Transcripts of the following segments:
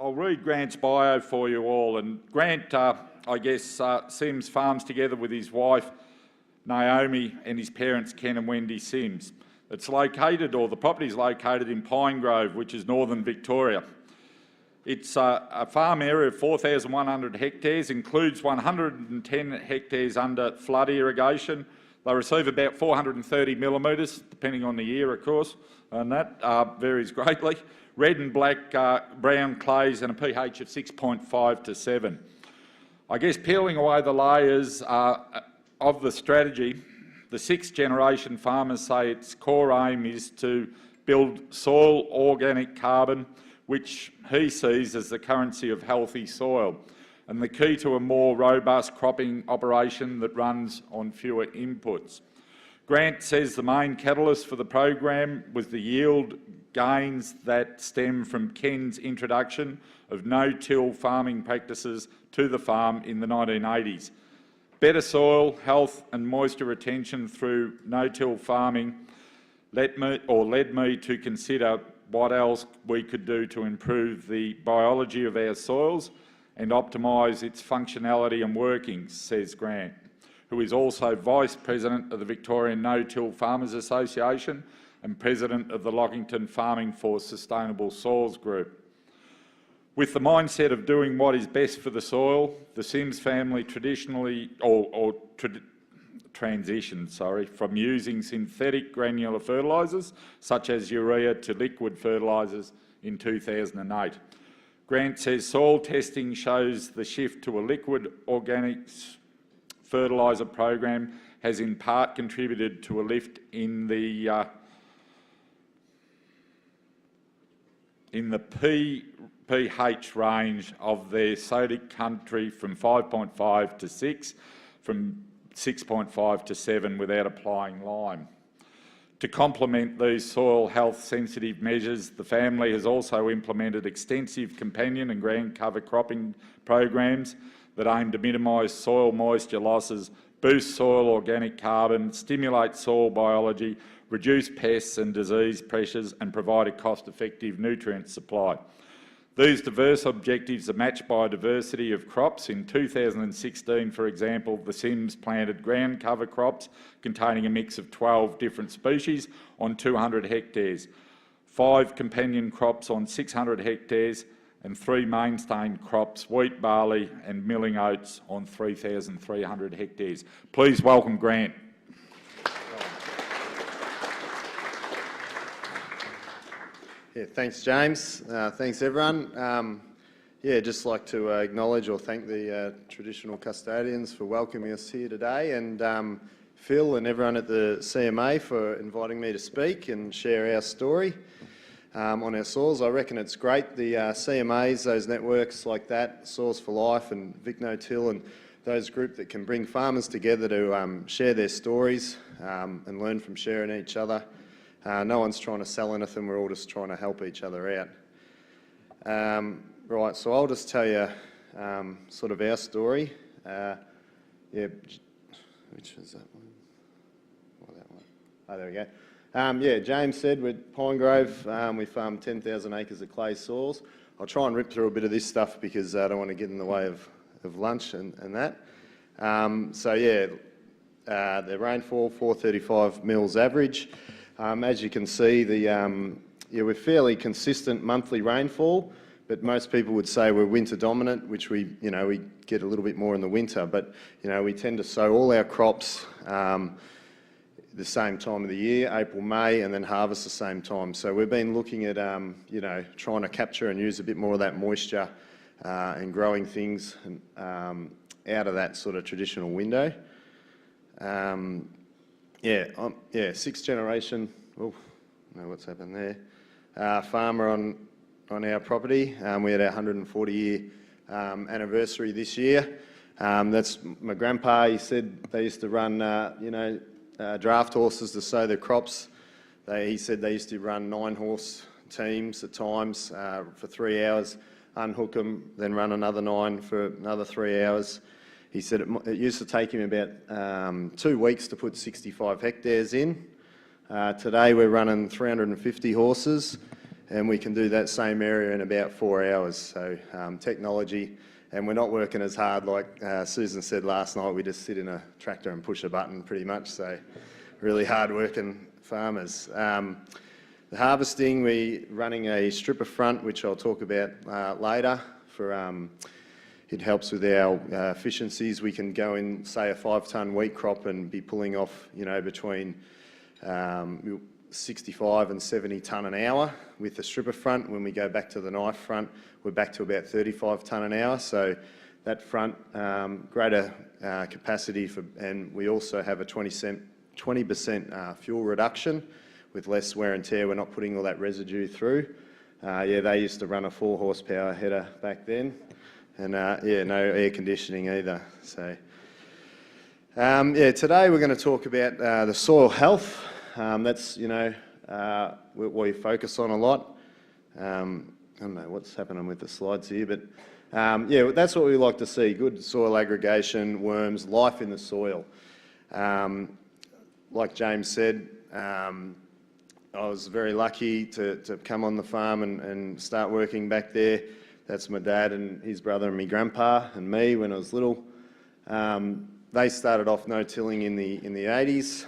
I'll read Grant's bio for you all. And Grant, I guess, Sims farms together with his wife, Naomi, and his parents, Ken and Wendy Sims. It's located, or the property is located in Pine Grove, which is northern Victoria. It's a farm area of 4,100 hectares, includes 110 hectares under flood irrigation. They receive about 430 millimetres, depending on the year, of course, and that varies greatly. Red and black brown clays and a pH of 6.5 to 7. I guess peeling away the layers of the strategy, the sixth generation farmers say its core aim is to build soil organic carbon, which he sees as the currency of healthy soil, and the key to a more robust cropping operation that runs on fewer inputs. Grant says the main catalyst for the program was the yield gains that stem from Ken's introduction of no-till farming practices to the farm in the 1980s. Better soil, health and moisture retention through no-till farming led me to consider what else we could do to improve the biology of our soils and optimise its functionality and workings, says Grant, who is also Vice President of the Victorian No-Till Farmers Association and President of the Lockington Farming for Sustainable Soils Group. With the mindset of doing what is best for the soil, the Sims family transitioned from using synthetic granular fertilisers, such as urea, to liquid fertilisers in 2008. Grant says soil testing shows the shift to a liquid organics fertiliser program has in part contributed to a lift in the pH range of their sodic country from 5.5 to 6, from 6.5 to 7 without applying lime. To complement these soil health sensitive measures, the family has also implemented extensive companion and ground cover cropping programs that aim to minimise soil moisture losses, boost soil organic carbon, stimulate soil biology, reduce pests and disease pressures and provide a cost-effective nutrient supply. These diverse objectives are matched by a diversity of crops. In 2016, for example, the Sims planted ground cover crops containing a mix of 12 different species on 200 hectares, 5 companion crops on 600 hectares and 3 mainstay crops, wheat, barley and milling oats on 3,300 hectares. Please welcome Grant. Yeah, thanks, James. Thanks, everyone. Just like to acknowledge or thank the traditional custodians for welcoming us here today, and Phil and everyone at the CMA for inviting me to speak and share our story on our soils. I reckon it's great, the CMAs, those networks like that, Soils for Life and Vic No-Till, and those groups that can bring farmers together to share their stories and learn from sharing each other. No one's trying to sell anything, we're all just trying to help each other out. Right, so I'll just tell you sort of our story. Which is that one? Oh, that one. Oh, there we go. James said we're Pine Grove. We farm 10,000 acres of clay soils. I'll try and rip through a bit of this stuff because I don't want to get in the way of lunch and that. The rainfall, 435 mils average. As you can see, we're fairly consistent monthly rainfall, but most people would say we're winter dominant, which we get a little bit more in the winter. But we tend to sow all our crops the same time of the year, April, May, and then harvest the same time. So we've been looking at trying to capture and use a bit more of that moisture and growing things out of that sort of traditional window. Sixth generation. Oh, no, what's happened there? Farmer on our property. We had our 140-year anniversary this year. That's my grandpa. He said they used to run, draft horses to sow their crops. He said they used to run 9-horse teams at times for 3 hours, unhook them, then run another 9 for another 3 hours. He said it used to take him about 2 weeks to put 65 hectares in. Today we're running 350 horses and we can do that same area in about 4 hours. So technology, and we're not working as hard like Susan said last night. We just sit in a tractor and push a button pretty much, so really hard working farmers. The harvesting, we're running a stripper front, which I'll talk about later. It helps with our efficiencies. We can go in, say, a 5-tonne wheat crop and be pulling off, between 65 and 70 tonne an hour with the stripper front. When we go back to the knife front, we're back to about 35 tonne an hour. So that front, greater capacity and we also have a 20% fuel reduction with less wear and tear. We're not putting all that residue through. They used to run a 4 horsepower header back then, and no air conditioning either. So today we're going to talk about the soil health. That's what we focus on a lot. I don't know what's happening with the slides here, but that's what we like to see: good soil aggregation, worms, life in the soil. Like James said, I was very lucky to come on the farm and start working back there. That's my dad and his brother and my grandpa and me when I was little. They started off no-tilling in the 80s.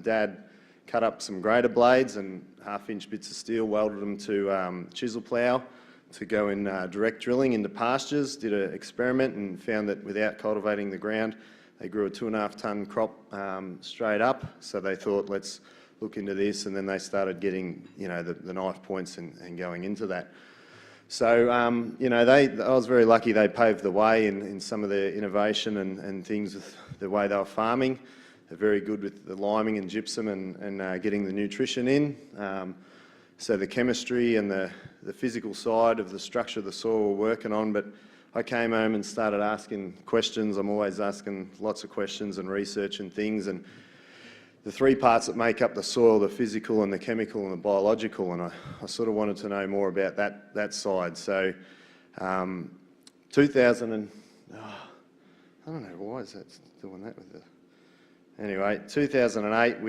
Dad cut up some grader blades and 1/2-inch bits of steel, welded them to chisel plough to go in direct drilling into pastures. Did an experiment and found that without cultivating the ground, they grew a 2.5-tonne crop straight up. So they thought, let's look into this, and then they started getting, the knife points and going into that. So, I was very lucky. They paved the way in some of their innovation and things with the way they were farming. They're very good with the liming and gypsum and getting the nutrition in. So the chemistry and the physical side of the structure of the soil we're working on, but I came home and started asking questions. I'm always asking lots of questions and research and things, and the 3 parts that make up the soil: the physical and the chemical and the biological, and I sort of wanted to know more about that side. So 2000 and I don't know why is that doing that with the... Anyway, 2008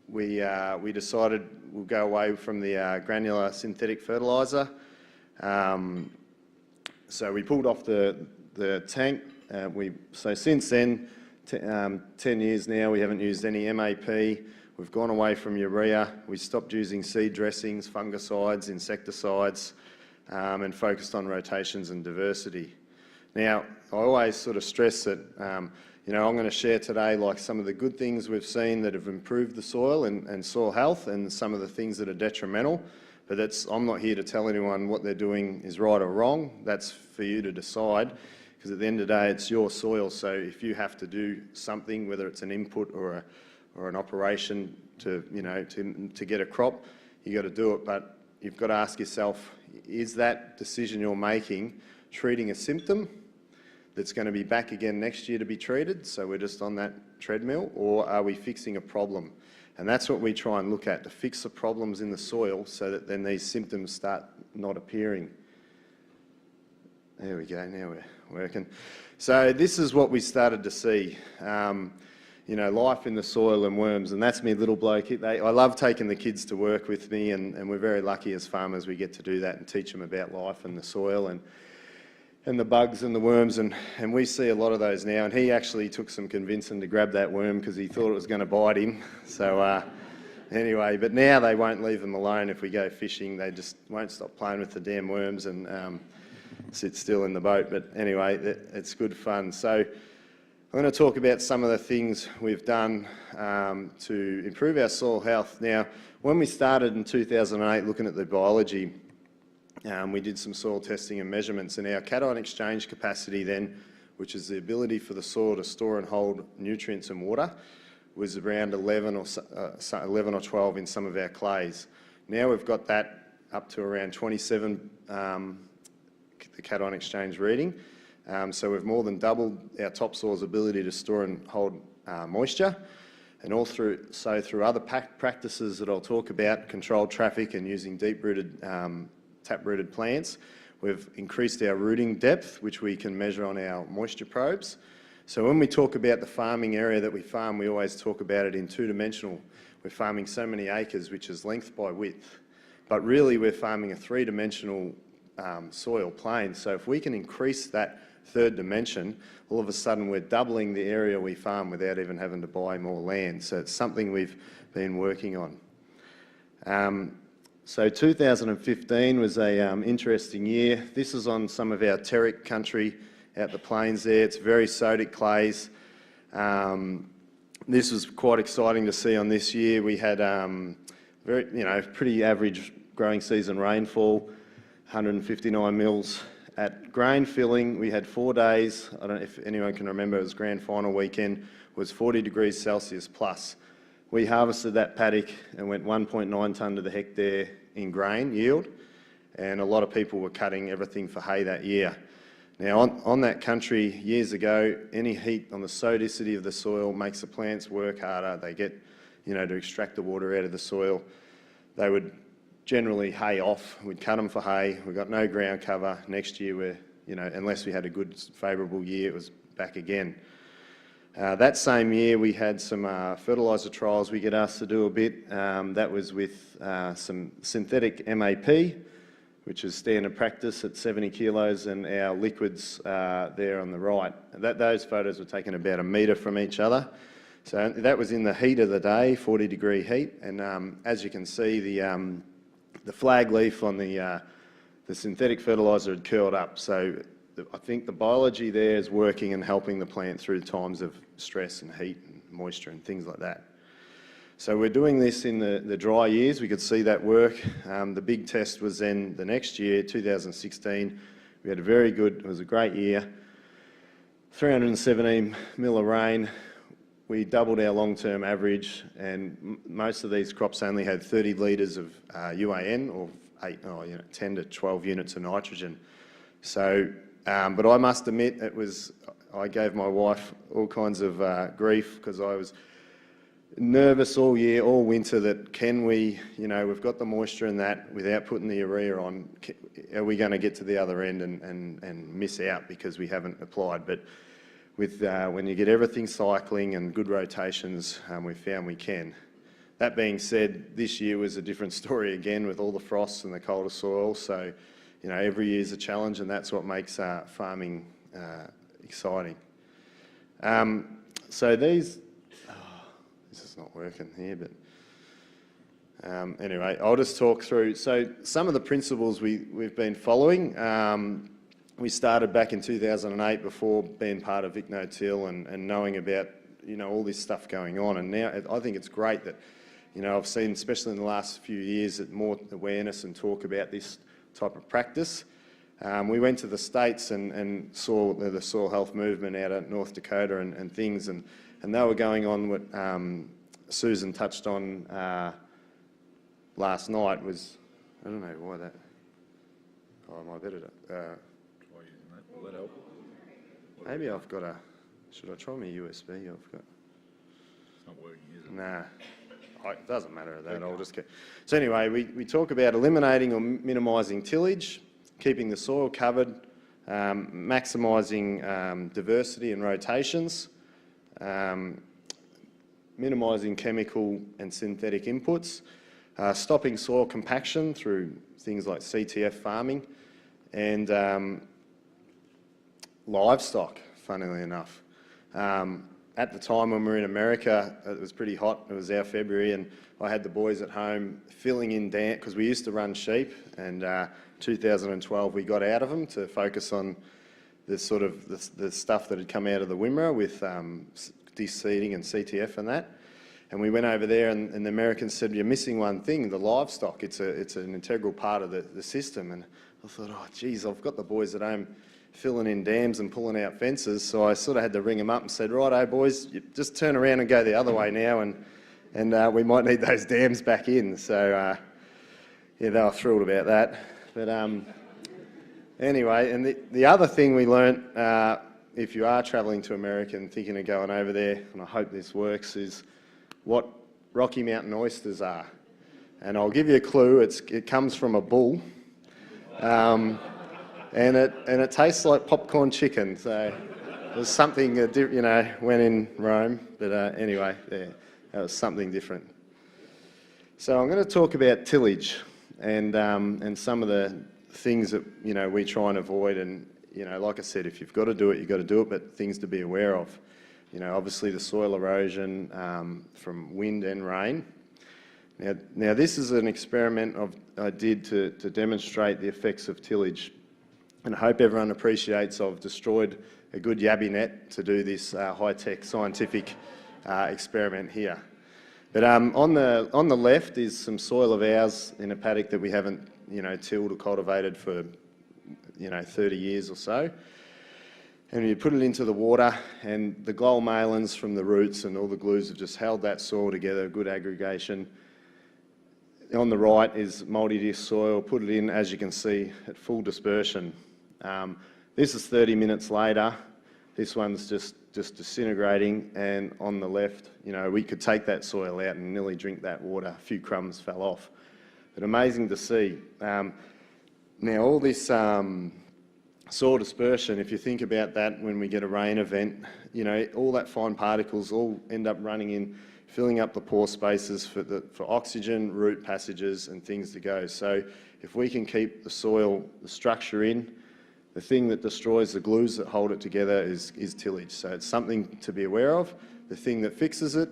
we decided we'll go away from the granular synthetic fertiliser. So we pulled off the tank. So since then, 10 years now, we haven't used any MAP. We've gone away from urea. We stopped using seed dressings, fungicides, insecticides, and focused on rotations and diversity. Now, I always sort of stress that, I'm going to share today like some of the good things we've seen that have improved the soil and soil health, and some of the things that are detrimental. But I'm not here to tell anyone what they're doing is right or wrong. That's for you to decide. Because at the end of the day, it's your soil. So if you have to do something, whether it's an input or an operation to get a crop, you got to do it. But you've got to ask yourself: is that decision you're making treating a symptom that's going to be back again next year to be treated? So we're just on that treadmill, or are we fixing a problem? And that's what we try and look at, to fix the problems in the soil, so that then these symptoms start not appearing. There we go. Now we're working. So this is what we started to see, life in the soil and worms, and that's me little bloke. I love taking the kids to work with me, and we're very lucky as farmers we get to do that and teach them about life and the soil and the bugs and the worms, and we see a lot of those now. And he actually took some convincing to grab that worm because he thought it was going to bite him. So anyway, but now they won't leave them alone. If we go fishing, they just won't stop playing with the damn worms and sit still in the boat. But anyway, it's good fun. So I'm going to talk about some of the things we've done to improve our soil health. Now, when we started in 2008 looking at the biology, we did some soil testing and measurements, and our cation exchange capacity then, which is the ability for the soil to store and hold nutrients and water, was around 11 or 12 in some of our clays. Now we've got that up to around 27, the cation exchange reading. So we've more than doubled our topsoil's ability to store and hold moisture. And through other practices that I'll talk about, controlled traffic and using deep-rooted, tap-rooted plants, we've increased our rooting depth, which we can measure on our moisture probes. So when we talk about the farming area that we farm, we always talk about it in 2-dimensional. We're farming so many acres, which is length by width. but really we're farming a three-dimensional soil plane. So if we can increase that third dimension, all of a sudden we're doubling the area we farm without even having to buy more land. So it's something we've been working on. So 2015 was a interesting year. This is on some of our terrace country out the plains there. It's very sodic clays. This was quite exciting to see on this year. We had pretty average growing season rainfall, 159 mils. At grain filling, we had 4 days. I don't know if anyone can remember, it was grand final weekend, was 40 degrees Celsius plus. We harvested that paddock and went 1.9 tonne to the hectare in grain yield, and a lot of people were cutting everything for hay that year. Now on that country years ago, any heat on the sodicity of the soil makes the plants work harder. They get, to extract the water out of the soil. They would generally hay off. We'd cut them for hay. We got no ground cover. Next year, unless we had a good favourable year, it was back again. That same year, we had some fertiliser trials we get asked to do a bit. That was with some synthetic MAP, which is standard practice at 70 kilos, and our liquids there on the right. Those photos were taken about a metre from each other. So that was in the heat of the day, 40-degree heat, and as you can see, the flag leaf on the synthetic fertiliser had curled up. So I think the biology there is working and helping the plant through times of stress and heat and moisture and things like that. So we're doing this in the dry years. We could see that work. The big test was then the next year, 2016. We had it was a great year. 317 mil of rain. We doubled our long-term average, and most of these crops only had 30 litres of UAN or 10 to 12 units of nitrogen. So, but I must admit, I gave my wife all kinds of grief because I was nervous all year, all winter, that can we, we've got the moisture in that without putting the urea on, are we going to get to the other end and miss out because we haven't applied? But with when you get everything cycling and good rotations, we found we can. That being said, this year was a different story again with all the frosts and the colder soil. So, every year is a challenge, and that's what makes farming exciting. So this is not working here, but anyway, I'll just talk through. So some of the principles we've been following. We started back in 2008 before being part of Vic No-Till and knowing about, all this stuff going on. And now I think it's great that, I've seen, especially in the last few years, that more awareness and talk about this type of practice. We went to the States and saw the soil health movement out of North Dakota and things, and they were going on what Susan touched on last night was, I don't know why that, am I better to, Will that help? maybe I've got should I try my USB? I've got, It's not working, is it? nah. It doesn't matter that, I'll just get... So anyway, we talk about eliminating or minimising tillage, keeping the soil covered, maximising diversity and rotations, minimising chemical and synthetic inputs, stopping soil compaction through things like CTF farming, and livestock, funnily enough. At the time when we were in America, it was pretty hot. It was our February, and I had the boys at home filling in dams, because we used to run sheep, and 2012 we got out of them to focus on the stuff that had come out of the Wimmera with de-seeding and CTF and that. And we went over there, and the Americans said, you're missing one thing, the livestock. It's an integral part of the system. And I thought, oh geez, I've got the boys at home filling in dams and pulling out fences, so I sort of had to ring them up and said, righto boys, you just turn around and go the other way now, and we might need those dams back in. So yeah, they were thrilled about that. But anyway, and the other thing we learnt, if you are travelling to America and thinking of going over there, and I hope this works, is what Rocky Mountain oysters are. And I'll give you a clue, it comes from a bull. And it tastes like popcorn chicken, so there's something, when in Rome, but anyway, yeah, that was something different. So I'm going to talk about tillage. and some of the things that, we try and avoid. And, like I said, if you've got to do it, you've got to do it, but things to be aware of. Obviously the soil erosion from wind and rain. Now this is an experiment I did to demonstrate the effects of tillage. And I hope everyone appreciates I've destroyed a good yabby net to do this high-tech scientific experiment here. But on the left is some soil of ours in a paddock that we haven't, tilled or cultivated for, 30 years or so. And you put it into the water, and the glomalins from the roots and all the glues have just held that soil together, good aggregation. On the right is multi-disc soil, put it in, as you can see, at full dispersion. This is 30 minutes later. This one's just disintegrating, and on the left, we could take that soil out and nearly drink that water. A few crumbs fell off. But amazing to see. Now all this soil dispersion, if you think about that when we get a rain event, all that fine particles all end up running in, filling up the pore spaces for oxygen, root passages and things to go. So if we can keep the soil, the structure in, the thing that destroys the glues that hold it together is tillage. So it's something to be aware of. The thing that fixes it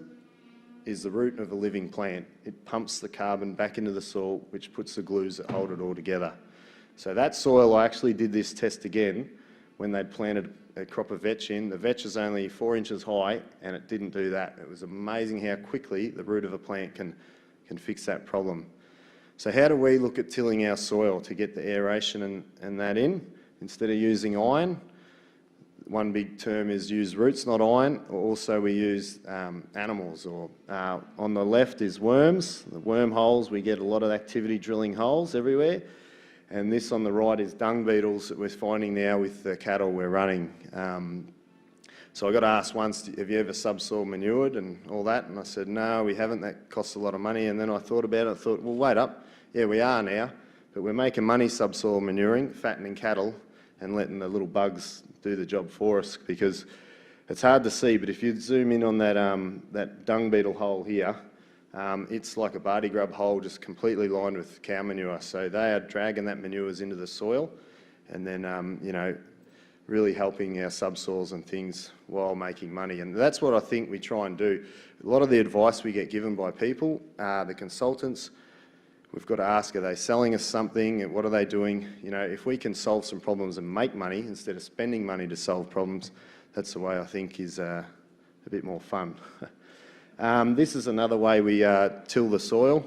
is the root of a living plant. It pumps the carbon back into the soil, which puts the glues that hold it all together. So that soil, I actually did this test again when they planted a crop of vetch in. The vetch is only 4 inches high, and it didn't do that. It was amazing how quickly the root of a plant can fix that problem. So how do we look at tilling our soil to get the aeration and that in? Instead of using iron, one big term is use roots, not iron, or also we use animals. Or on the left is worms, the worm holes. We get a lot of activity drilling holes everywhere. And this on the right is dung beetles that we're finding now with the cattle we're running. So I got asked once, have you ever subsoil manured and all that? And I said, no, we haven't. That costs a lot of money. And then I thought about it. I thought, well, wait up. Yeah, we are now. But we're making money subsoil manuring, fattening cattle and letting the little bugs do the job for us, because it's hard to see. But if you zoom in on that dung beetle hole here, it's like a barty grub hole, just completely lined with cow manure. So they are dragging that manures into the soil and then, really helping our subsoils and things while making money. And that's what I think we try and do. A lot of the advice we get given by people, the consultants, we've got to ask, are they selling us something? What are they doing? If we can solve some problems and make money instead of spending money to solve problems, that's the way I think is a bit more fun. This is another way we till the soil.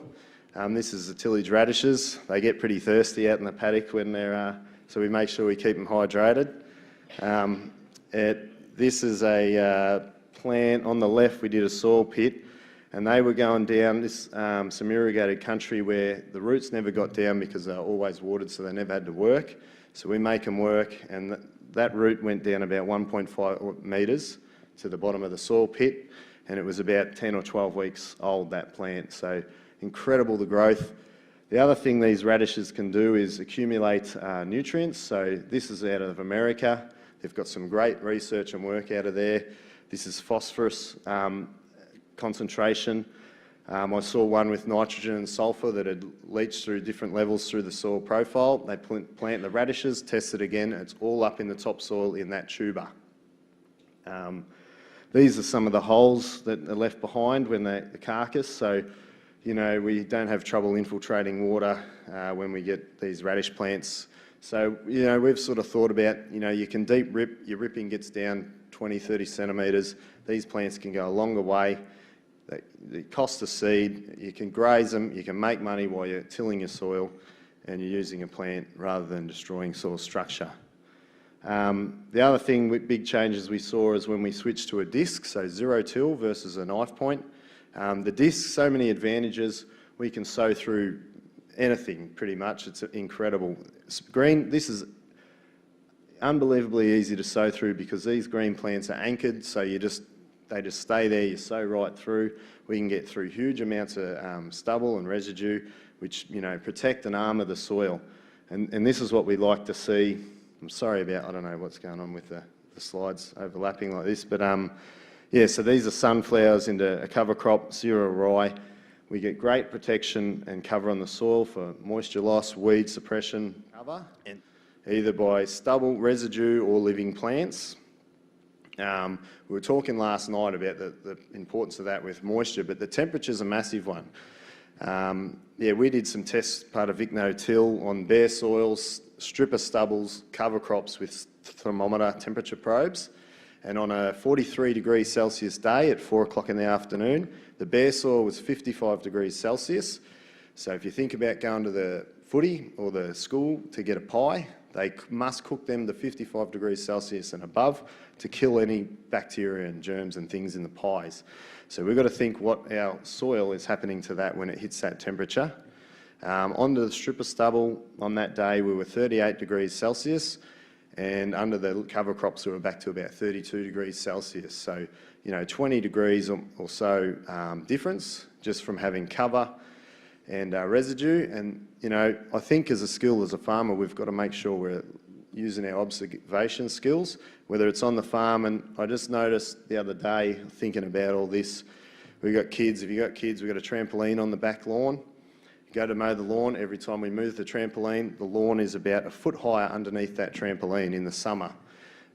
This is the tillage radishes. They get pretty thirsty out in the paddock when they're, so we make sure we keep them hydrated. This is a plant. On the left we did a soil pit, and they were going down this some irrigated country where the roots never got down because they're always watered, so they never had to work. So we make them work, and that root went down about 1.5 metres to the bottom of the soil pit, and it was about 10 or 12 weeks old, that plant. So incredible, the growth. The other thing these radishes can do is accumulate nutrients. So this is out of America. They've got some great research and work out of there. This is phosphorus concentration. I saw one with nitrogen and sulphur that had leached through different levels through the soil profile. They plant the radishes, test it again. It's all up in the topsoil in that tuber. These are some of the holes that are left behind when the carcass. So, we don't have trouble infiltrating water when we get these radish plants. So, we've sort of thought about, you can deep rip, your ripping gets down 20, 30 centimetres. These plants can go a longer way. They cost a seed. You can graze them. You can make money while you're tilling your soil and you're using a plant rather than destroying soil structure. The other thing with big changes we saw is when we switched to a disc, so zero till versus a knife point. The disc, so many advantages. We can sow through anything pretty much. It's incredible. Green, this is unbelievably easy to sow through because these green plants are anchored, so they just stay there. You sow right through. We can get through huge amounts of stubble and residue, which protect and armour the soil. And this is what we like to see. I'm sorry about, I don't know what's going on with the slides overlapping like this, but yeah, so these are sunflowers into a cover crop, cereal rye. We get great protection and cover on the soil for moisture loss, weed suppression, cover, and either by stubble, residue or living plants. We were talking last night about the importance of that with moisture, but the temperature's a massive one. We did some tests, part of Vic-No-Till, on bare soils, stripper stubbles, cover crops with thermometer temperature probes. And on a 43 degrees Celsius day at 4 o'clock in the afternoon, the bare soil was 55 degrees Celsius. So if you think about going to the footy or the school to get a pie, they must cook them to 55 degrees Celsius and above to kill any bacteria and germs and things in the pies. So we've got to think what our soil is happening to that when it hits that temperature. Onto the stripper stubble, on that day we were 38 degrees Celsius, and under the cover crops we were back to about 32 degrees Celsius. So, 20 degrees or so difference just from having cover and residue. And, I think as a skill, as a farmer, we've got to make sure we're using our observation skills, whether it's on the farm. And I just noticed the other day, thinking about all this, we've got kids. If you've got kids, we've got a trampoline on the back lawn. Go to mow the lawn, every time we move the trampoline, the lawn is about a foot higher underneath that trampoline in the summer.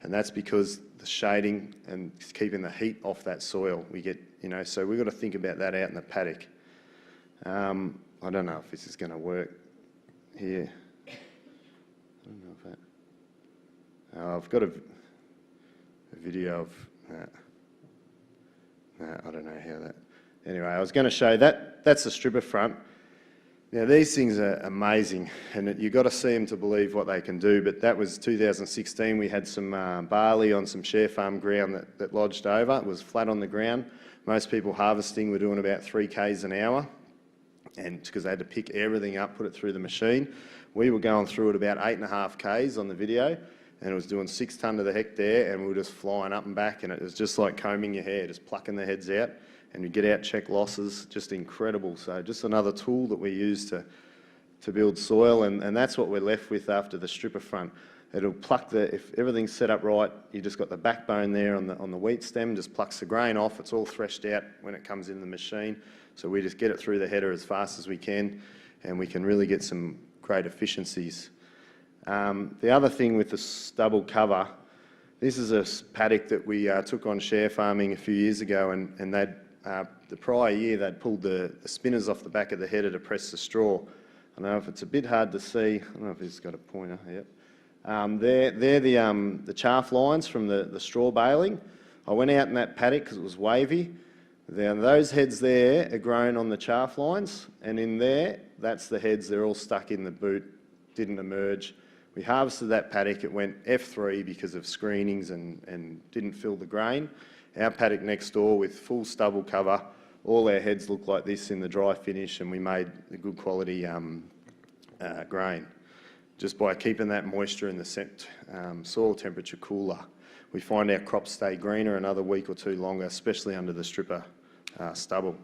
And that's because the shading and keeping the heat off that soil. We get, so we've got to think about that out in the paddock. I don't know if this is going to work here. I don't know if that... I've got a video of that. No, I don't know how that... Anyway, I was going to show that. That's the stripper front. Now, these things are amazing, and you've got to see them to believe what they can do, but that was 2016. We had some barley on some share farm ground that lodged over. It was flat on the ground. Most people harvesting were doing about 3 k's an hour, and because they had to pick everything up, put it through the machine. We were going through it about 8.5 k's on the video, and it was doing 6 tonne to the hectare, and we were just flying up and back, and it was just like combing your hair, just plucking the heads out. And you get out, check losses, just incredible. So just another tool that we use to build soil, and that's what we're left with after the stripper front. It'll pluck if everything's set up right, you just got the backbone there on the wheat stem, just plucks the grain off. It's all threshed out when it comes in the machine. So we just get it through the header as fast as we can, and we can really get some great efficiencies. The other thing with the stubble cover, this is a paddock that we took on share farming a few years ago, and they'd the prior year they'd pulled the spinners off the back of the header to press the straw. I know if it's a bit hard to see, I don't know if he's got a pointer, yep. They're the chaff lines from the straw baling. I went out in that paddock because it was wavy. Then those heads there are grown on the chaff lines, and in there, that's the heads, they're all stuck in the boot, didn't emerge. We harvested that paddock, it went F3 because of screenings and didn't fill the grain. Our paddock next door with full stubble cover, all our heads look like this in the dry finish, and we made a good quality grain just by keeping that moisture in the soil temperature cooler. We find our crops stay greener another week or 2 longer, especially under the stripper stubble.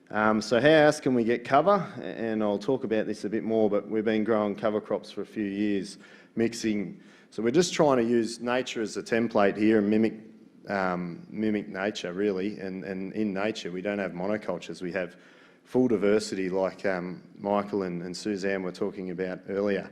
So how else can we get cover? And I'll talk about this a bit more, but we've been growing cover crops for a few years, mixing. So we're just trying to use nature as a template here and mimic nature really, and in nature we don't have monocultures, we have full diversity like Michael and Suzanne were talking about earlier.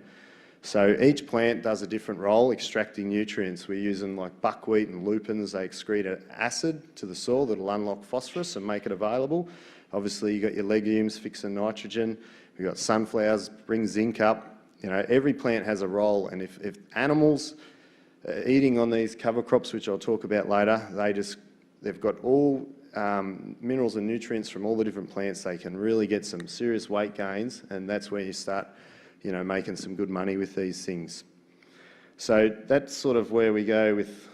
So each plant does a different role extracting nutrients. We're using like buckwheat and lupins, they excrete an acid to the soil that'll unlock phosphorus and make it available. Obviously you've got your legumes fixing nitrogen, we've got sunflowers, bring zinc up. Every plant has a role, and if animals eating on these cover crops, which I'll talk about later, they've got all minerals and nutrients from all the different plants. They can really get some serious weight gains, and that's where you start, making some good money with these things. So that's sort of where we go with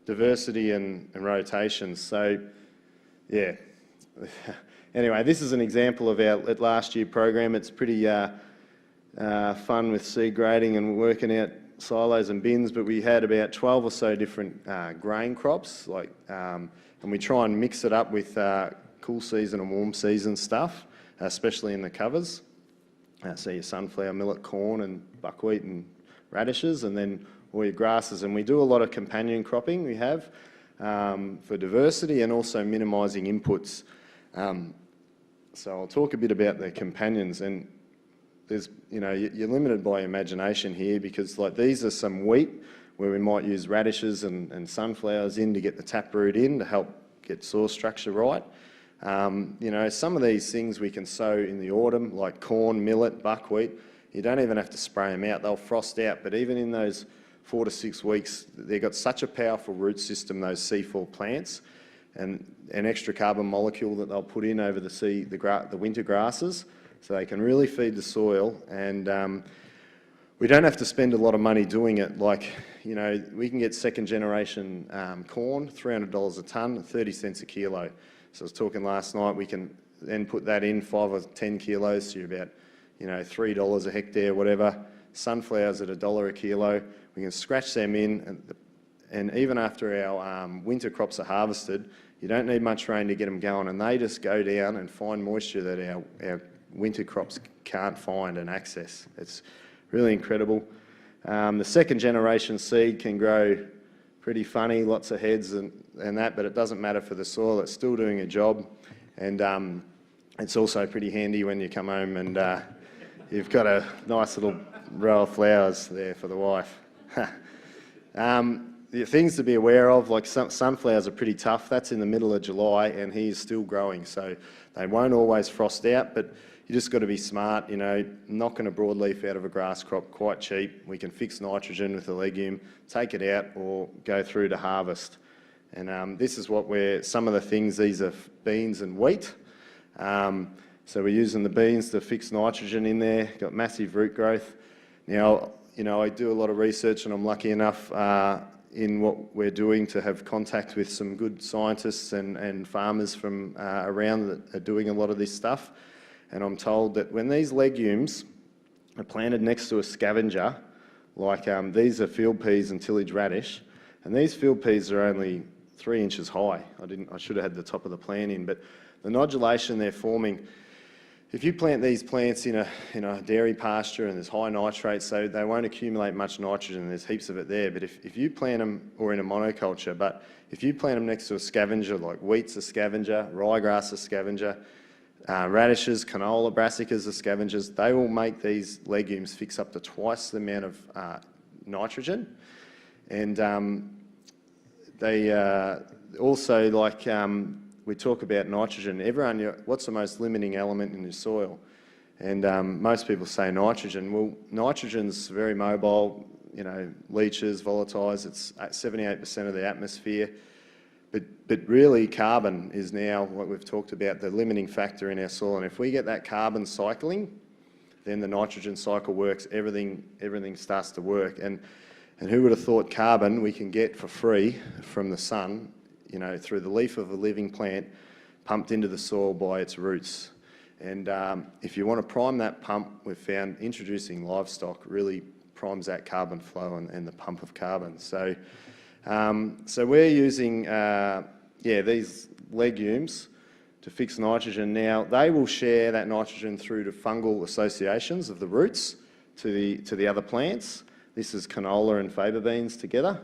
diversity and rotations. So, yeah. Anyway, this is an example of our last year program. It's pretty fun with seed grading and working out silos and bins, but we had about 12 or so different grain crops, and we try and mix it up with cool season and warm season stuff, especially in the covers. So your sunflower, millet, corn and buckwheat and radishes, and then all your grasses. And we do a lot of companion cropping we have for diversity and also minimising inputs. So I'll talk a bit about the companions, and there's, you're limited by imagination here, because like these are some wheat where we might use radishes and sunflowers in to get the taproot in to help get soil structure right. Some of these things we can sow in the autumn, like corn, millet, buckwheat. You don't even have to spray them out, they'll frost out, but even in those 4 to 6 weeks, they've got such a powerful root system, those C4 plants, and an extra carbon molecule that they'll put in over the winter grasses, so they can really feed the soil. And we don't have to spend a lot of money doing it. Like, we can get second generation corn, $300 a tonne, 30 cents a kilo. So I was talking last night, we can then put that in 5 or 10 kilos, so you're about, $3 a hectare, whatever. Sunflowers at $1 a kilo. We can scratch them in, and even after our winter crops are harvested, you don't need much rain to get them going, and they just go down and find moisture that our winter crops can't find and access. It's really incredible. The second generation seed can grow pretty funny, lots of heads and that, but it doesn't matter for the soil, it's still doing a job. And it's also pretty handy when you come home and you've got a nice little row of flowers there for the wife. The things to be aware of, like sunflowers are pretty tough. That's in the middle of July and he's still growing, so they won't always frost out, but you just got to be smart, knocking a broadleaf out of a grass crop, quite cheap. We can fix nitrogen with a legume, take it out or go through to harvest. And this is some of the things, these are beans and wheat. So we're using the beans to fix nitrogen in there, got massive root growth. Now, I do a lot of research and I'm lucky enough in what we're doing to have contact with some good scientists and farmers from around that are doing a lot of this stuff. And I'm told that when these legumes are planted next to a scavenger, like these are field peas and tillage radish, and these field peas are only 3 inches high. I should have had the top of the plant in, but the nodulation they're forming, if you plant these plants in a dairy pasture and there's high nitrates, so they won't accumulate much nitrogen, there's heaps of it there, but if you plant them, or in a monoculture, but if you plant them next to a scavenger, like wheat's a scavenger, ryegrass a scavenger, radishes, canola, brassicas are scavengers, they will make these legumes fix up to twice the amount of nitrogen. And they also, like, we talk about nitrogen. Everyone, what's the most limiting element in your soil? And most people say nitrogen. Well, nitrogen's very mobile, leaches, volatiles, it's at 78% of the atmosphere. But really carbon is now what we've talked about, the limiting factor in our soil. And if we get that carbon cycling, then the nitrogen cycle works, everything starts to work. And who would have thought carbon we can get for free from the sun, through the leaf of a living plant, pumped into the soil by its roots. And if you want to prime that pump, we've found introducing livestock really primes that carbon flow and the pump of carbon. So we're using these legumes to fix nitrogen. Now, they will share that nitrogen through to fungal associations of the roots to the other plants. This is canola and faba beans together.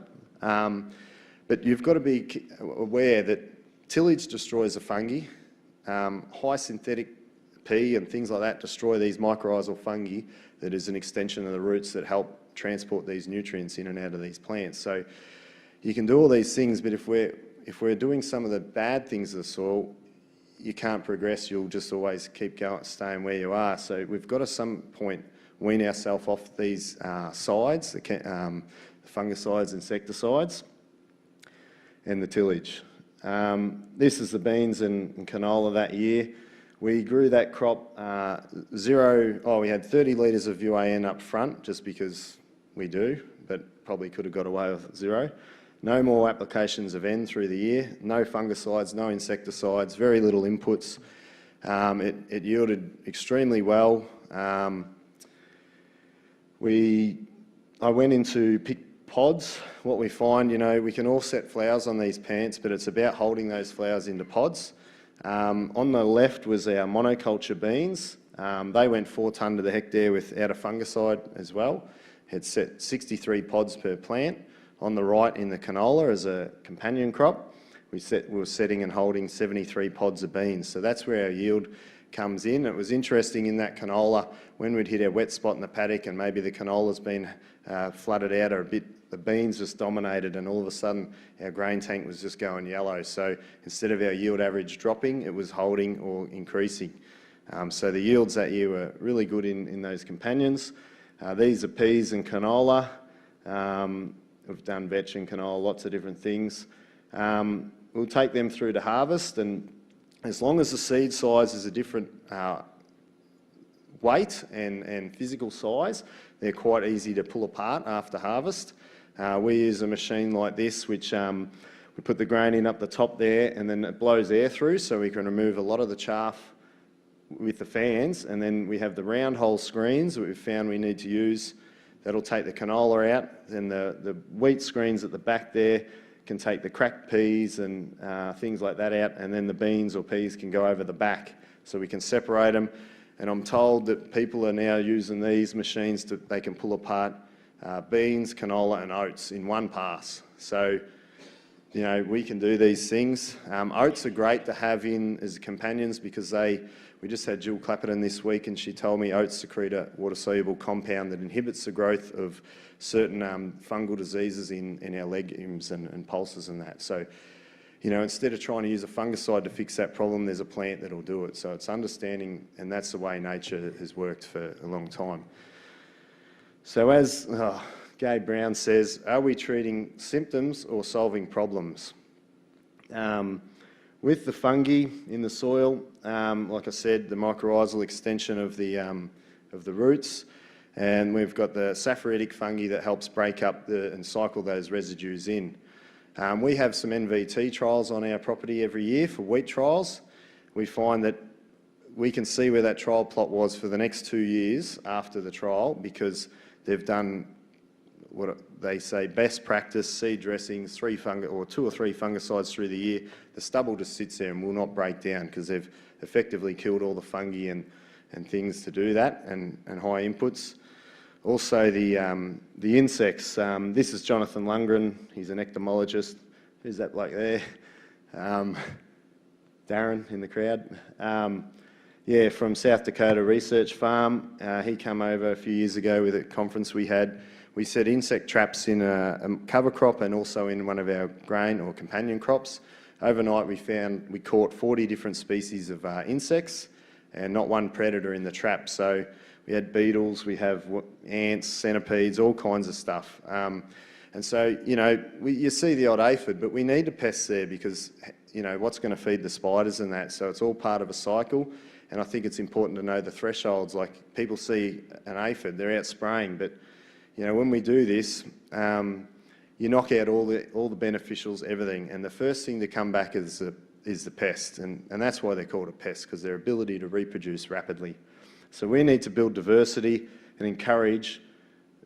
But you've got to be aware that tillage destroys the fungi. High synthetic pea and things like that destroy these mycorrhizal fungi that is an extension of the roots that help transport these nutrients in and out of these plants. So you can do all these things, but if we're doing some of the bad things to the soil, you can't progress. You'll just always keep staying where you are. So we've got to some point wean ourselves off these sides, the fungicides, insecticides, and the tillage. This is the beans and canola that year. We grew that crop we had 30 litres of UAN up front just because we do, but probably could have got away with 0. No more applications of N through the year, no fungicides, no insecticides, very little inputs. It yielded extremely well. I went into pick pods. What we find, we can all set flowers on these plants, but it's about holding those flowers into pods. On the left was our monoculture beans. They went 4 tonne to the hectare without a fungicide as well. Had set 63 pods per plant. On the right in the canola as a companion crop, we were setting and holding 73 pods of beans. So that's where our yield comes in. It was interesting in that canola, when we'd hit our wet spot in the paddock and maybe the canola's been flooded out or a bit, the beans just dominated, and all of a sudden our grain tank was just going yellow. So instead of our yield average dropping, it was holding or increasing. So the yields that year were really good in those companions. These are peas and canola. We've done vetch and canola, lots of different things. We'll take them through to harvest, and as long as the seed size is a different weight and physical size, they're quite easy to pull apart after harvest. We use a machine like this, which we put the grain in up the top there, and then it blows air through, so we can remove a lot of the chaff with the fans. And then we have the round hole screens that we've found we need to use. That'll take the canola out. Then the wheat screens at the back there can take the cracked peas and things like that out, and then the beans or peas can go over the back, so we can separate them. And I'm told that people are now using these machines they can pull apart beans, canola and oats in one pass. So, you know, we can do these things. Oats are great to have in as companions because we just had Jill Clapperton this week, and she told me oats secrete a water-soluble compound that inhibits the growth of certain fungal diseases in our legumes and pulses and that. So, you know, instead of trying to use a fungicide to fix that problem, there's a plant that'll do it. So it's understanding, and that's the way nature has worked for a long time. So as Gabe Brown says, are we treating symptoms or solving problems? With the fungi in the soil, like I said, the mycorrhizal extension of the roots, and we've got the saprophytic fungi that helps break up and cycle those residues in. We have some NVT trials on our property every year for wheat trials. We find that we can see where that trial plot was for the next 2 years after the trial, because they've done what they say best practice seed dressings, 2 or 3 fungicides through the year. The stubble just sits there and will not break down because they've effectively killed all the fungi and things to do that, and high inputs. Also the insects. This is Jonathan Lundgren. He's an entomologist. Who's that bloke there? Darren in the crowd. Yeah, from South Dakota Research Farm. He came over a few years ago with a conference we had. We set insect traps in a cover crop and also in one of our grain or companion crops. Overnight we caught 40 different species of insects and not one predator in the trap. So we had beetles, we have ants, centipedes, all kinds of stuff. And so, you know, you see the odd aphid, but we need the pests there because, you know, what's going to feed the spiders and that. So it's all part of a cycle. And I think it's important to know the thresholds. Like, people see an aphid, they're out spraying, but, you know, when we do this, you knock out all the beneficials, everything. And the first thing to come back is the pest. And that's why they're called a pest, because their ability to reproduce rapidly. So we need to build diversity and encourage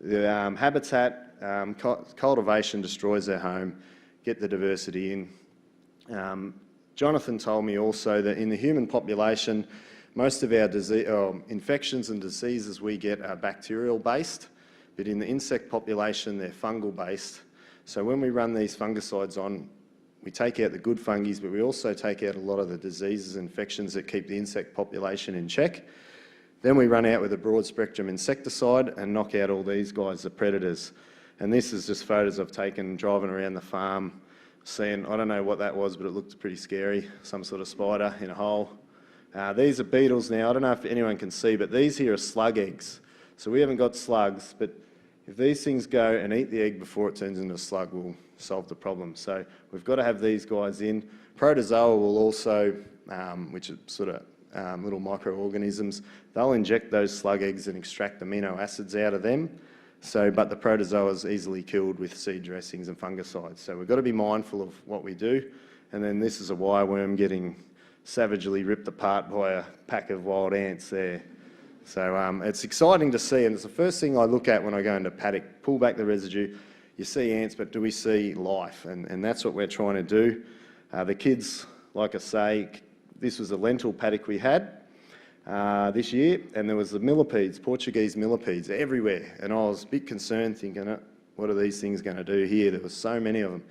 the habitat. Cultivation destroys their home. Get the diversity in. Jonathan told me also that in the human population, most of our infections and diseases we get are bacterial based, but in the insect population they're fungal based. So when we run these fungicides on, we take out the good fungi, but we also take out a lot of the diseases and infections that keep the insect population in check. Then we run out with a broad spectrum insecticide and knock out all these guys, the predators. And this is just photos I've taken driving around the farm, seeing, I don't know what that was, but it looked pretty scary, some sort of spider in a hole. These are beetles now. I don't know if anyone can see, but these here are slug eggs. So we haven't got slugs, but if these things go and eat the egg before it turns into a slug, we'll solve the problem. So we've got to have these guys in. Protozoa will also, which are sort of little microorganisms, they'll inject those slug eggs and extract amino acids out of them. So, but the protozoa is easily killed with seed dressings and fungicides. So we've got to be mindful of what we do. And then this is a wireworm getting savagely ripped apart by a pack of wild ants there. So it's exciting to see, and it's the first thing I look at when I go into paddock. Pull back the residue, you see ants, but do we see life? And that's what we're trying to do. The kids, like I say, this was a lentil paddock we had this year, and there was the millipedes, Portuguese millipedes, everywhere. And I was a bit concerned, thinking, what are these things going to do here? There were so many of them.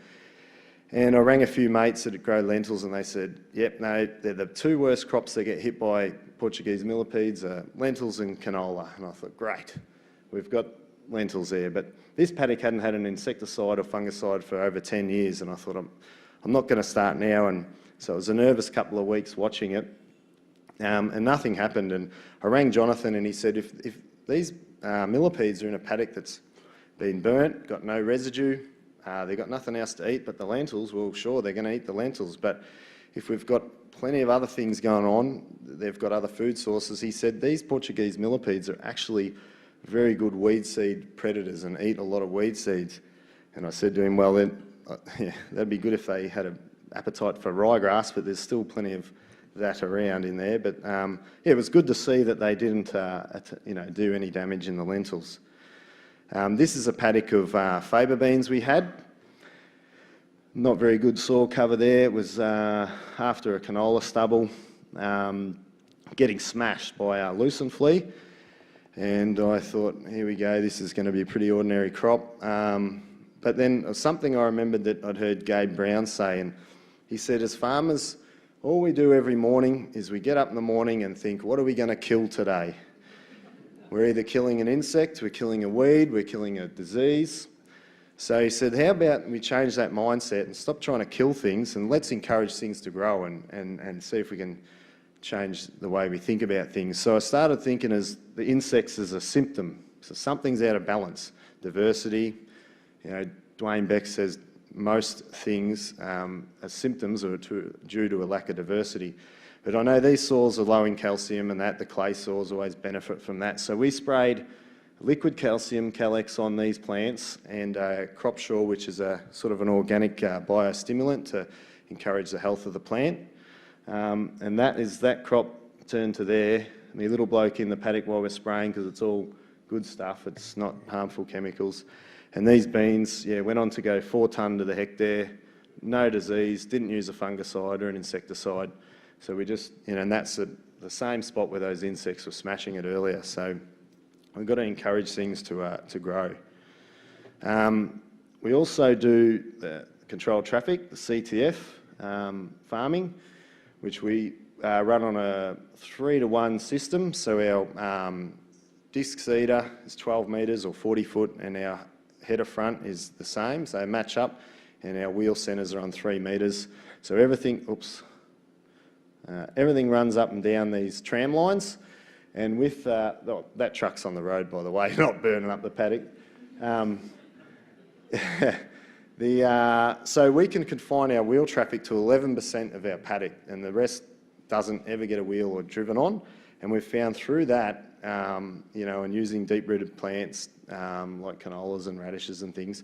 And I rang a few mates that grow lentils and they said, yep, no, they're the two worst crops that get hit by Portuguese millipedes, lentils and canola. And I thought, great, we've got lentils there. But this paddock hadn't had an insecticide or fungicide for over 10 years. And I thought, I'm not going to start now. And so it was a nervous couple of weeks watching it. And nothing happened. And I rang Jonathan and he said, if these millipedes are in a paddock that's been burnt, got no residue, they've got nothing else to eat but the lentils, well, sure, they're going to eat the lentils. But if we've got plenty of other things going on, they've got other food sources. He said these Portuguese millipedes are actually very good weed seed predators and eat a lot of weed seeds. And I said to him, well, then, yeah, that'd be good if they had an appetite for ryegrass, but there's still plenty of that around in there. But yeah, it was good to see that they didn't do any damage in the lentils. This is a paddock of faba beans we had. Not very good soil cover there. It was after a canola stubble, getting smashed by a lucerne flea. And I thought, here we go, this is going to be a pretty ordinary crop. But then something I remembered that I'd heard Gabe Brown say, and he said, as farmers, all we do every morning is we get up in the morning and think, what are we going to kill today? We're either killing an insect, we're killing a weed, we're killing a disease. So he said, how about we change that mindset and stop trying to kill things and let's encourage things to grow and see if we can change the way we think about things. So I started thinking as the insects as a symptom. So something's out of balance. Diversity, Dwayne Beck says most things as symptoms are due to a lack of diversity. But I know these soils are low in calcium and that the clay soils always benefit from that. So we sprayed liquid calcium, Cal-X, on these plants and Cropshaw, which is a sort of an organic biostimulant to encourage the health of the plant. And that crop turned to there. The little bloke in the paddock while we're spraying, because it's all good stuff, it's not harmful chemicals. And these beans, yeah, went on to go 4 tonne to the hectare, no disease, didn't use a fungicide or an insecticide. So we just, and that's the same spot where those insects were smashing it earlier. So we've got to encourage things to grow. We also do the controlled traffic, the CTF farming, which we run on a 3-to-1 system. So our disc seeder is 12 metres or 40 foot and our header front is the same, so they match up, and our wheel centres are on 3 metres. So everything runs up and down these tram lines, and with that truck's on the road, by the way, not burning up the paddock. So we can confine our wheel traffic to 11% of our paddock, and the rest doesn't ever get a wheel or driven on. And we've found through that, and using deep-rooted plants like canolas and radishes and things,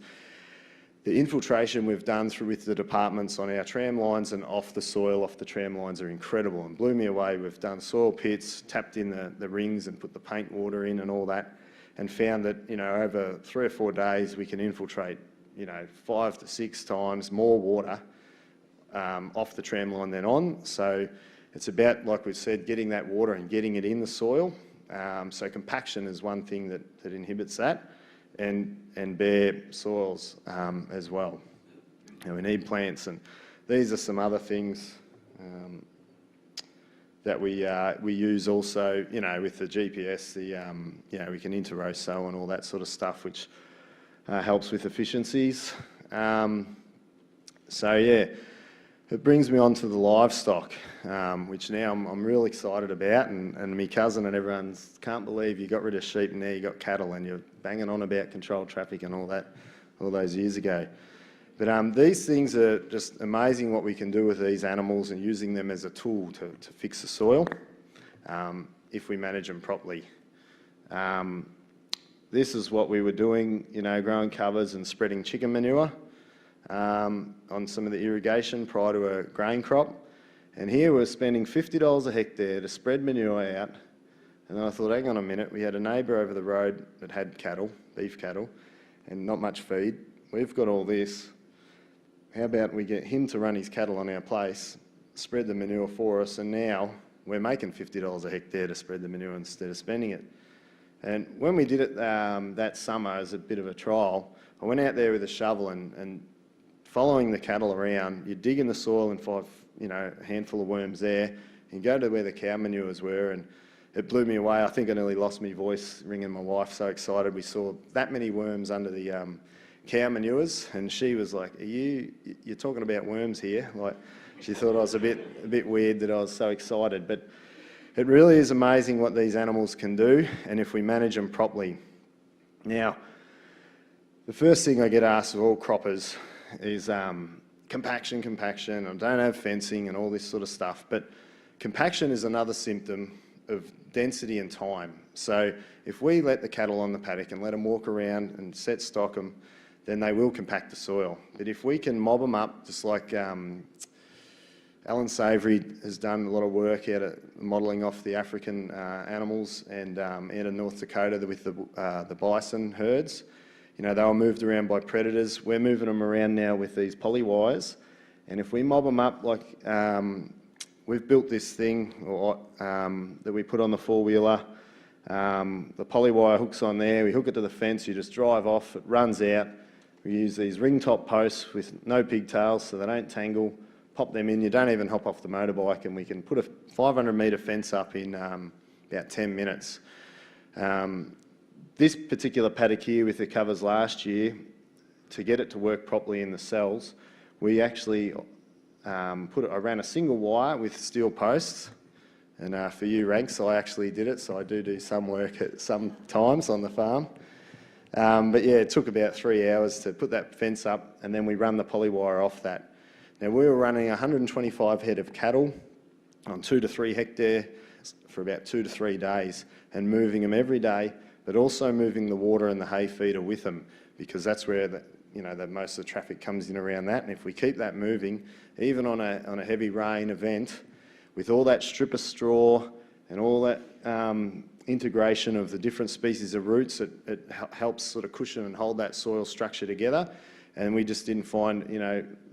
the infiltration we've done with the departments on our tram lines and off the soil, off the tram lines, are incredible and blew me away. We've done soil pits, tapped in the rings and put the paint water in and all that, and found that, over 3 or 4 days we can infiltrate, 5 to 6 times more water off the tram line than on. So it's about, like we've said, getting that water and getting it in the soil. So compaction is one thing that inhibits that, and bare soils as well. And we need plants, and these are some other things that we use also. With the GPS, we can inter-row sow and all that sort of stuff, which helps with efficiencies. So yeah. It brings me on to the livestock, which now I'm real excited about, and my cousin and everyone can't believe you got rid of sheep and now you got cattle, and you're banging on about controlled traffic and all that all those years ago. But these things are just amazing what we can do with these animals and using them as a tool to fix the soil if we manage them properly. This is what we were doing, growing covers and spreading chicken manure on some of the irrigation prior to a grain crop. And here we're spending $50 a hectare to spread manure out. And then I thought, hang on a minute, we had a neighbour over the road that had cattle, beef cattle, and not much feed. We've got all this. How about we get him to run his cattle on our place, spread the manure for us, and now we're making $50 a hectare to spread the manure instead of spending it. And when we did it that summer as a bit of a trial, I went out there with a shovel and following the cattle around. You dig in the soil and find, a handful of worms there, and go to where the cow manures were, and it blew me away. I think I nearly lost my voice ringing my wife, so excited we saw that many worms under the cow manures, and she was like, you're talking about worms here? Like, she thought I was a bit weird that I was so excited, but it really is amazing what these animals can do, and if we manage them properly. Now, the first thing I get asked of all croppers is compaction, I don't have fencing and all this sort of stuff, but compaction is another symptom of density and time. So if we let the cattle on the paddock and let them walk around and set stock them, then they will compact the soil. But if we can mob them up, just like Alan Savoury has done a lot of work out of modelling off the African animals, and out of North Dakota with the bison herds. They were moved around by predators. We're moving them around now with these poly wires, and if we mob them up like we've built this thing that we put on the four-wheeler, the poly wire hooks on there, we hook it to the fence, you just drive off, it runs out. We use these ring top posts with no pigtails so they don't tangle. Pop them in, you don't even hop off the motorbike, and we can put a 500 metre fence up in about 10 minutes. This particular paddock here with the covers last year, to get it to work properly in the cells, we actually I ran a single wire with steel posts, and for you ranks, I actually did it, so I do some work at some times on the farm. But yeah, it took about 3 hours to put that fence up, and then we run the poly wire off that. Now, we were running 125 head of cattle on 2 to 3 hectares for about 2 to 3 days, and moving them every day, but also moving the water and the hay feeder with them, because that's where most of the traffic comes in around that. And if we keep that moving, even on a heavy rain event, with all that strip of straw and all that integration of the different species of roots, it helps sort of cushion and hold that soil structure together. And we just didn't find,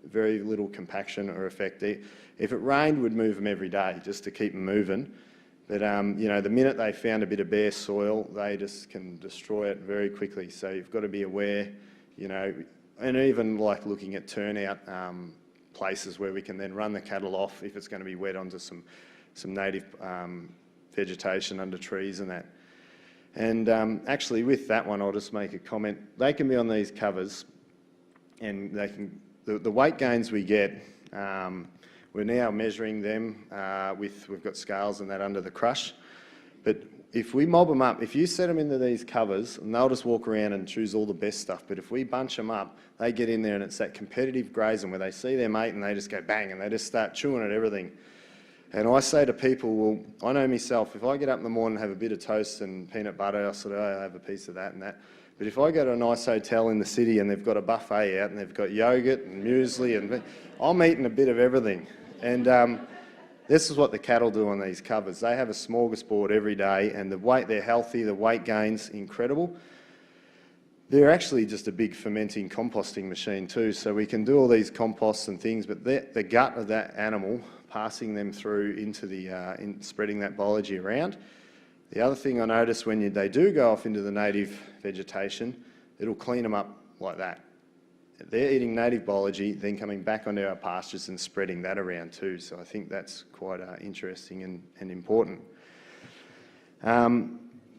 very little compaction or effect. If it rained, we'd move them every day just to keep them moving. But, the minute they found a bit of bare soil, they just can destroy it very quickly. So you've got to be aware, and even like looking at turnout places where we can then run the cattle off if it's going to be wet onto some native vegetation under trees and that. And actually with that one, I'll just make a comment. They can be on these covers, and they can, the weight gains we get, we're now measuring them we've got scales and that under the crush. But if we mob them up, if you set them into these covers, and they'll just walk around and choose all the best stuff, but if we bunch them up, they get in there and it's that competitive grazing where they see their mate and they just go bang and they just start chewing at everything. And I say to people, well, I know myself, if I get up in the morning and have a bit of toast and peanut butter, I sort of, I have a piece of that and that. But if I go to a nice hotel in the city and they've got a buffet out and they've got yogurt and muesli, and I'm eating a bit of everything. And this is what the cattle do on these covers. They have a smorgasbord every day, and they're healthy, the weight gain's incredible. They're actually just a big fermenting composting machine too, so we can do all these composts and things, but the gut of that animal, passing them through into spreading that biology around. The other thing I notice when they do go off into the native vegetation, it'll clean them up like that. They're eating native biology, then coming back onto our pastures and spreading that around too. So I think that's quite interesting and important.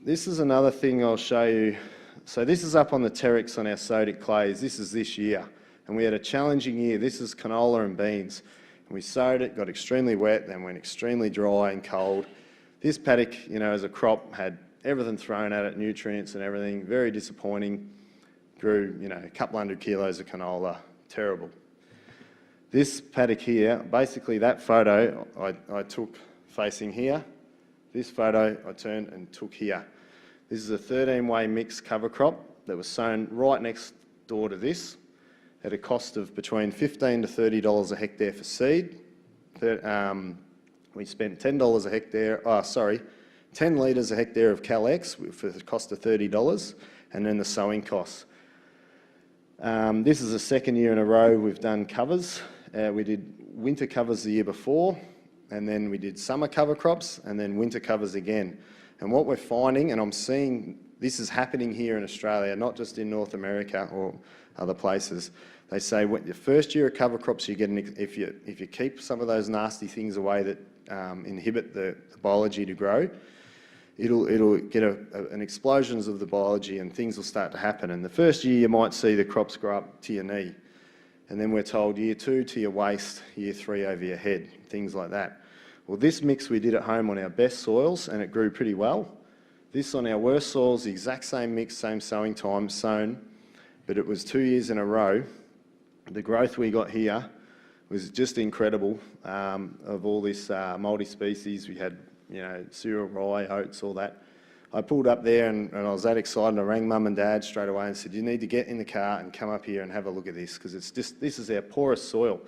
This is another thing I'll show you. So this is up on the Terex on our sodic clays. This is this year. And we had a challenging year. This is canola and beans. And we sowed it, got extremely wet, then went extremely dry and cold. This paddock, as a crop, had everything thrown at it, nutrients and everything, very disappointing. Grew, a couple 100 kilos of canola, terrible. This paddock here, basically that photo I took facing here. This photo I turned and took here. This is a 13-way mixed cover crop that was sown right next door to this at a cost of between $15 to $30 a hectare for seed. We spent $10 a hectare, 10 litres a hectare of Cal-X for the cost of $30, and then the sowing costs. This is the second year in a row we've done covers. We did winter covers the year before, and then we did summer cover crops, and then winter covers again. And what we're finding, and I'm seeing this is happening here in Australia, not just in North America or other places, they say what your first year of cover crops, you get if you keep some of those nasty things away that inhibit the biology to grow, it'll get an explosions of the biology and things will start to happen. And the first year you might see the crops grow up to your knee, and then we're told year 2 to your waist, year 3 over your head, things like that. Well, this mix we did at home on our best soils and it grew pretty well. This on our worst soils, the exact same mix, same sowing time, sown, but it was 2 years in a row. The growth we got here was just incredible of all this multi-species. We had, cereal, rye, oats, all that. I pulled up there and I was that excited. I rang Mum and Dad straight away and said, you need to get in the car and come up here and have a look at this, because this is our poorest soil.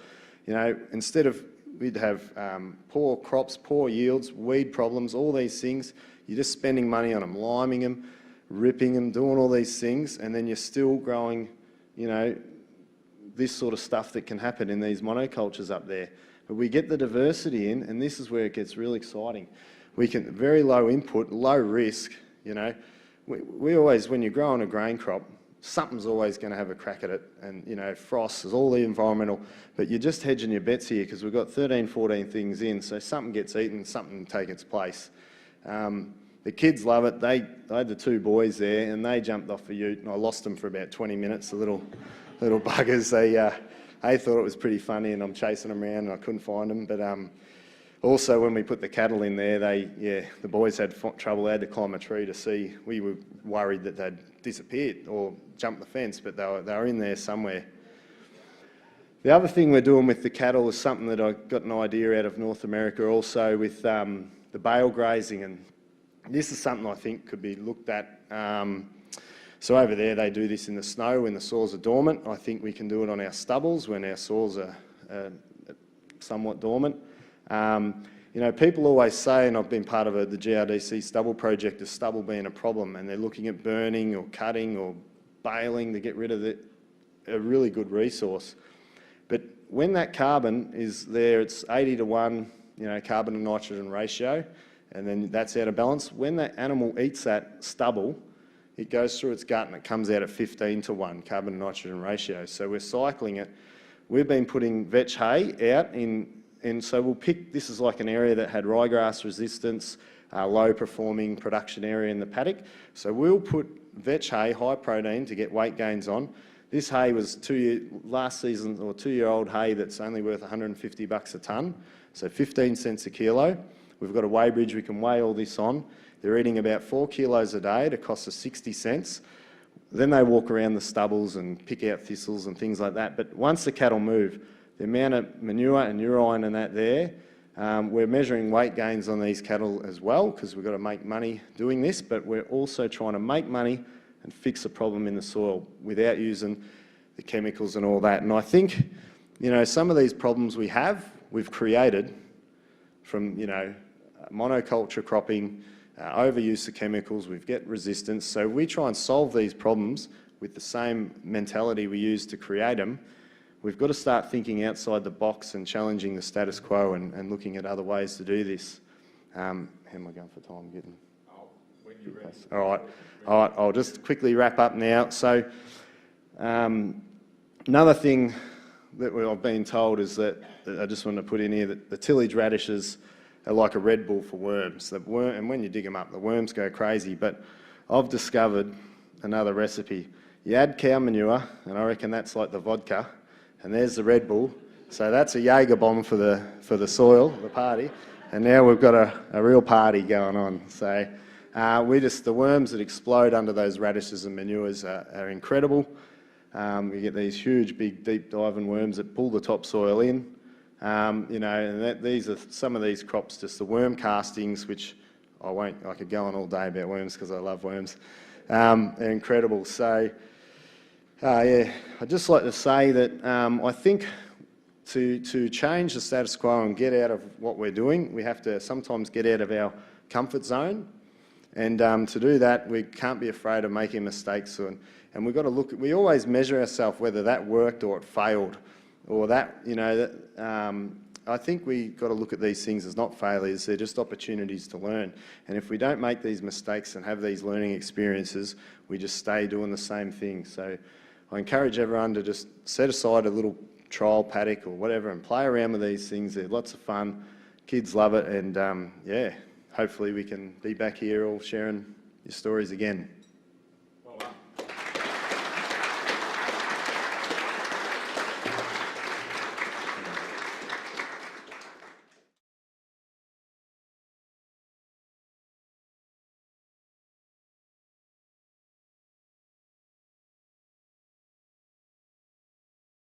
Instead of, we'd have poor crops, poor yields, weed problems, all these things. You're just spending money on them, liming them, ripping them, doing all these things, and then you're still growing, this sort of stuff that can happen in these monocultures up there. But we get the diversity in, and this is where it gets really exciting. We can, very low input, low risk, We always, when you're growing a grain crop, something's always going to have a crack at it, and, frost is all the environmental, but you're just hedging your bets here because we've got 13, 14 things in, so something gets eaten, something take its place. The kids love it. I had the 2 boys there, and they jumped off the ute, and I lost them for about 20 minutes, the little buggers. They thought it was pretty funny, and I'm chasing them around, and I couldn't find them. But also, when we put the cattle in there, the boys had trouble. They had to climb a tree to see. We were worried that they'd disappeared or jumped the fence, but they were in there somewhere. The other thing we're doing with the cattle is something that I got an idea out of North America also with the bale grazing, and this is something I think could be looked at. So over there they do this in the snow when the soils are dormant. I think we can do it on our stubbles when our soils are somewhat dormant. People always say, and I've been part of the GRDC stubble project, of stubble being a problem, and they're looking at burning or cutting or baling to get rid of it, a really good resource. But when that carbon is there, it's 80 to 1, carbon to nitrogen ratio, and then that's out of balance. When that animal eats that stubble, it goes through its gut and it comes out at 15 to 1 carbon to nitrogen ratio. So we're cycling it. We've been putting vetch hay out and so we'll pick, this is like an area that had ryegrass resistance, low performing production area in the paddock. So we'll put vetch hay, high protein, to get weight gains on. This hay was last season, or 2-year-old hay that's only worth $150 a tonne, so 15 cents a kilo. We've got a weigh bridge we can weigh all this on. They're eating about 4 kilos a day. It costs us 60 cents. Then they walk around the stubbles and pick out thistles and things like that. But once the cattle move, the amount of manure and urine and that there, we're measuring weight gains on these cattle as well, because we've got to make money doing this, but we're also trying to make money and fix a problem in the soil without using the chemicals and all that. And I think, some of these problems we've created from, monoculture cropping, overuse of chemicals, we get resistance. So we try and solve these problems with the same mentality we use to create them. We've got to start thinking outside the box and challenging the status quo and looking at other ways to do this. How am I going for time? When you're ready. All right, I'll just quickly wrap up now. So another thing that I've been told is that I just want to put in here that the tillage radishes are like a Red Bull for worms. And when you dig them up, the worms go crazy. But I've discovered another recipe. You add cow manure, and I reckon that's like the vodka, and there's the Red Bull. So that's a Jaeger bomb for the soil, the party. And now we've got a real party going on. So the worms that explode under those radishes and manures are incredible. We get these huge, big, deep diving worms that pull the topsoil in. And these are some of these crops, just the worm castings, which I could go on all day about worms because I love worms. They're incredible. So, I'd just like to say that I think to change the status quo and get out of what we're doing, we have to sometimes get out of our comfort zone. And to do that, we can't be afraid of making mistakes. And we've got to we always measure ourselves whether that worked or it failed. Or I think we've got to look at these things as not failures, they're just opportunities to learn. And if we don't make these mistakes and have these learning experiences, we just stay doing the same thing. So I encourage everyone to just set aside a little trial paddock or whatever and play around with these things. They're lots of fun. Kids love it, and yeah, hopefully we can be back here all sharing your stories again.